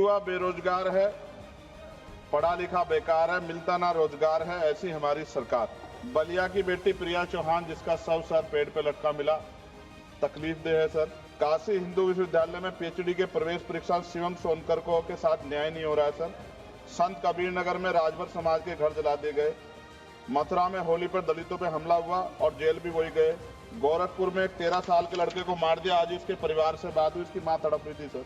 युवा बेरोजगार है, पढ़ा लिखा बेकार है, मिलता ना रोजगार है, ऐसी हमारी सरकार। बलिया की बेटी प्रिया चौहान जिसका शव सर पेड़ पे लटका मिला, तकलीफ दे है सर। काशी हिंदू विश्वविद्यालय में पीएचडी के प्रवेश परीक्षा शिवम सोनकर को के साथ न्याय नहीं हो रहा है सर। संत कबीर नगर में राजभर समाज के घर जला दिए गए। मथुरा में होली पर दलितों पे हमला हुआ और जेल भी वही गए। गोरखपुर में एक 13 साल के लड़के को मार दिया, आज इसके परिवार से बात हुई, इसकी मां तड़प रही थी सर।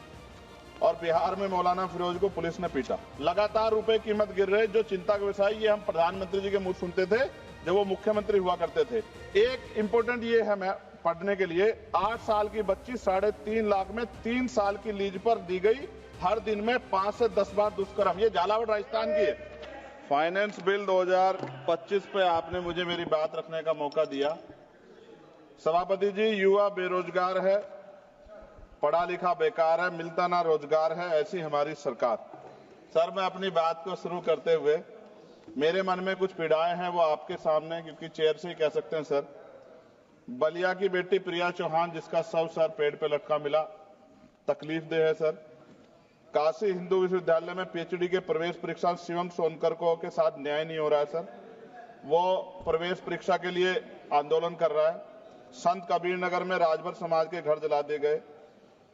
और बिहार में मौलाना फिरोज को पुलिस ने पीटा। लगातार रुपए कीमत गिर रहे, जो चिंता का विषय, ये हम प्रधानमंत्री जी के मुंह सुनते थे जब वो मुख्यमंत्री हुआ करते थे। एक इंपॉर्टेंट ये है मैं पढ़ने के लिए, 8 साल की बच्ची 3.5 लाख में 3 साल की लीज पर दी गई, हर दिन में 5 से 10 बार दुष्कर्म। ये झालावाड़ राजस्थान की है। फाइनेंस बिल 2025 पे आपने मुझे मेरी बात रखने का मौका दिया। सभापति जी, युवा बेरोजगार है, पढ़ा लिखा बेकार है, मिलता ना रोजगार है, ऐसी हमारी सरकार। सर, मैं अपनी बात को शुरू करते हुए, मेरे मन में कुछ पीड़ाएं हैं, वो आपके सामने क्योंकि चेयर से ही कह सकते हैं सर। बलिया की बेटी प्रिया चौहान जिसका शव सर पेड़ पे लटका मिला, तकलीफ दे है सर। काशी हिंदू विश्वविद्यालय में पीएचडी के प्रवेश परीक्षा शिवम सोनकर को के साथ न्याय नहीं हो रहा है सर। वो प्रवेश परीक्षा के लिए आंदोलन कर रहा है। संत कबीर नगर में राजभर समाज के घर जला दिए गए।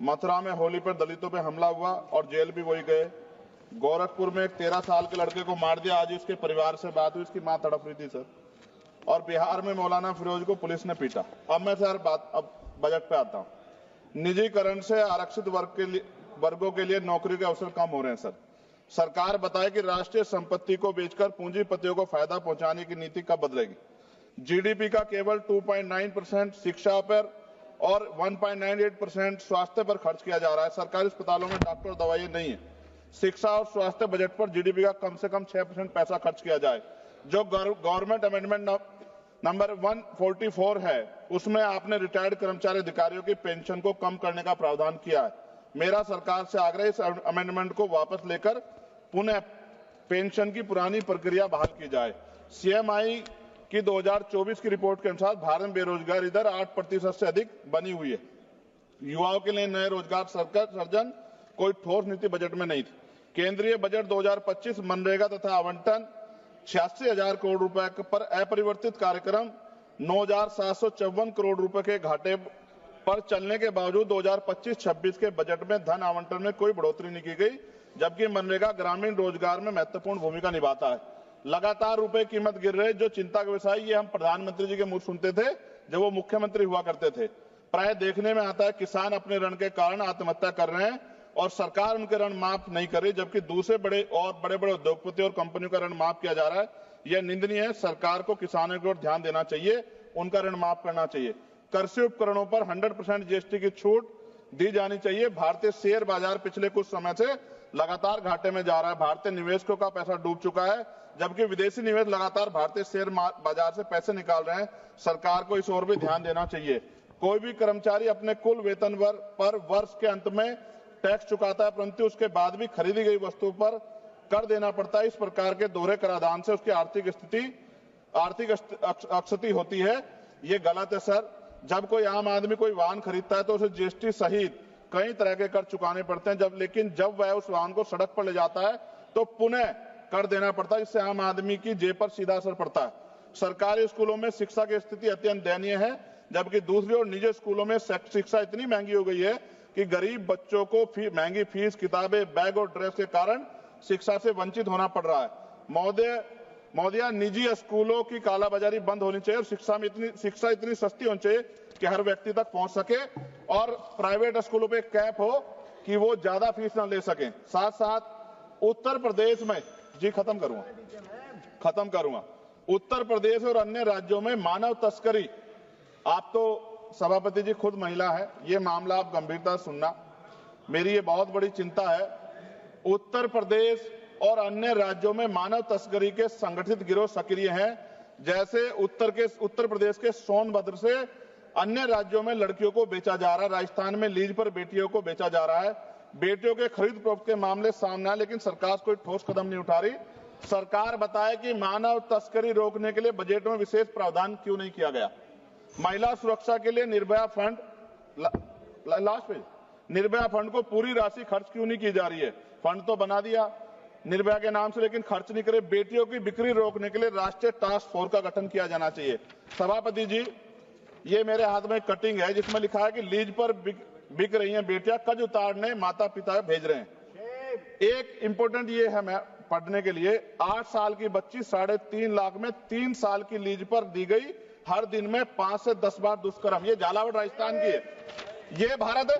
मथुरा में होली पर दलितों पे हमला हुआ और जेल भी वही गए। गोरखपुर में एक 13 साल के लड़के को मार दिया, आज इसके परिवार से बात हुई, इसकी मां तड़प रही थी सर। और बिहार में मौलाना फिरोज को पुलिस ने पीटा। अब मैं सर अब बजट पे आता हूं। निजीकरण से आरक्षित वर्गों के लिए नौकरी के अवसर कम हो रहे हैं सर। सरकार बताए कि राष्ट्रीय संपत्ति को बेचकर पूंजीपतियों को फायदा पहुंचाने की नीति कब बदलेगी। जीडीपी का केवल 2.9% शिक्षा पर और 1.98% स्वास्थ्य पर खर्च किया जा रहा है। सरकारी अस्पतालों में डॉक्टर और दवाइयां नहीं है। शिक्षा और स्वास्थ्य बजट पर जीडीपी का कम से कम 6% पैसा खर्च किया जाए। जो गवर्नमेंट अमेंडमेंट नंबर 144 है, उसमें आपने रिटायर्ड कर्मचारी अधिकारियों की पेंशन को कम करने का प्रावधान किया है। मेरा सरकार से आग्रह, इस अमेंडमेंट को वापस लेकर पुनः पेंशन की पुरानी प्रक्रिया बहाल की जाए। सीएमआई की 2024 की रिपोर्ट के अनुसार भारत में बेरोजगारी दर 8% से अधिक बनी हुई है। युवाओं के लिए नए रोजगार सृजन कोई ठोस नीति बजट में नहीं थी। केंद्रीय बजट 2025 मनरेगा तथा आवंटन 86,000 करोड़ रुपए पर अपरिवर्तित कार्यक्रम 9,754 करोड़ रुपए के घाटे पर चलने के बावजूद 2025-26 के बजट में धन आवंटन में कोई बढ़ोतरी नहीं की गई, जबकि मनरेगा ग्रामीण रोजगार में महत्वपूर्ण भूमिका निभाता है। लगातार रुपए कीमत गिर रहे, जो चिंता का विषय, ये हम प्रधानमंत्री जी के मुंह सुनते थे जब वो मुख्यमंत्री हुआ करते थे। प्राय देखने में आता है किसान अपने ऋण के कारण आत्महत्या कर रहे हैं और सरकार उनके ऋण माफ नहीं कर रही, जबकि दूसरे बड़े उद्योगपति और कंपनियों का ऋण माफ किया जा रहा है। यह निंदनीय है। सरकार को किसानों की ओर ध्यान देना चाहिए, उनका ऋण माफ करना चाहिए। कृषि उपकरणों पर 100% जीएसटी की छूट दी जानी चाहिए। भारतीय शेयर बाजार पिछले कुछ समय से लगातार घाटे में जा रहा है। भारतीय निवेशकों का पैसा डूब चुका है, जबकि विदेशी निवेश लगातार भारतीय शेयर बाजार से पैसे निकाल रहे हैं। सरकार को इस ओर भी ध्यान देना चाहिए। कोई भी कर्मचारी अपने कुल वेतन पर वर्ष के अंत में टैक्स चुकाता है, परंतु उसके बाद भी खरीदी गई वस्तु पर कर देना पड़ता है। इस प्रकार के दोहरे कराधान से उसकी आर्थिक अक्षति होती है। ये गलत है सर। जब कोई आम आदमी कोई वाहन खरीदता है तो उसे जीएसटी सहित कई तरह के कर चुकाने पड़ते हैं, लेकिन जब वह उस वाहन को सड़क पर ले जाता है तो पुनः कर देना पड़ता है, जिससे आम आदमी की जेब पर सीधा असर पड़ता है। सरकारी स्कूलों में शिक्षा की स्थिति अत्यंत दयनीय है, जबकि दूसरी ओर निजी स्कूलों में शिक्षा इतनी महंगी हो गई है कि गरीब बच्चों को महंगी फीस, किताबें, बैग और ड्रेस के कारण शिक्षा से वंचित होना पड़ रहा है। महोदया, निजी स्कूलों की कालाबाजारी बंद होनी चाहिए और शिक्षा इतनी सस्ती होनी चाहिए कि हर व्यक्ति तक पहुंच सके, और प्राइवेट स्कूलों पे कैप हो कि वो ज्यादा फीस ना ले सकें। साथ साथ उत्तर प्रदेश में, जी खत्म करूंगा, उत्तर प्रदेश और अन्य राज्यों में मानव तस्करी, आप तो सभापति जी खुद महिला है, ये मामला आप गंभीरता से सुनना, मेरी ये बहुत बड़ी चिंता है। उत्तर प्रदेश और अन्य राज्यों में मानव तस्करी के संगठित गिरोह सक्रिय हैं। जैसे उत्तर प्रदेश के सोनभद्र से अन्य राज्यों में लड़कियों को बेचा जा रहा है। राजस्थान में लीज पर बेटियों को बेचा जा रहा है। बेटियों के खरीद फरोख्त के मामले सामने आए, लेकिन सरकार कोई ठोस कदम नहीं उठा रही। सरकार बताए कि मानव तस्करी रोकने के लिए बजट में विशेष प्रावधान क्यों नहीं किया गया। महिला सुरक्षा के लिए Nirbhaya fund, last page, Nirbhaya fund को पूरी राशि खर्च क्यों नहीं की जा रही है। फंड तो बना दिया निर्भया के नाम से, लेकिन खर्च नहीं करे। बेटियों की बिक्री रोकने के लिए राष्ट्रीय टास्क फोर्स का गठन किया जाना चाहिए। सभापति जी, ये मेरे हाथ में कटिंग है जिसमें लिखा है कि लीज पर बिक रही हैं बेटियां, कर्ज उतारने माता पिता भेज रहे हैं। एक इंपॉर्टेंट ये है मैं पढ़ने के लिए, 8 साल की बच्ची 3.5 लाख में 3 साल की लीज पर दी गई, हर दिन में 5 से 10 बार दुष्कर्म। ये झालावाड़ राजस्थान की है। ये भारत है?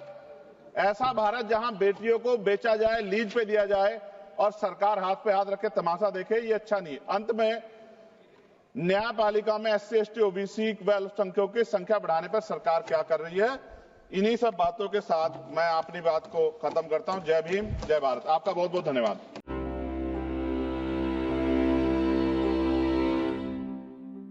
ऐसा भारत जहां बेटियों को बेचा जाए, लीज पे दिया जाए और सरकार हाथ पे हाथ रखे तमाशा देखे, ये अच्छा नहीं है। अंत में न्यायपालिका में SC, ST, OBC व अल्पसंख्यकों की संख्या बढ़ाने पर सरकार क्या कर रही है? इन्हीं सब बातों के साथ मैं अपनी बात को खत्म करता हूं। जय भीम, जय भारत। आपका बहुत बहुत धन्यवाद।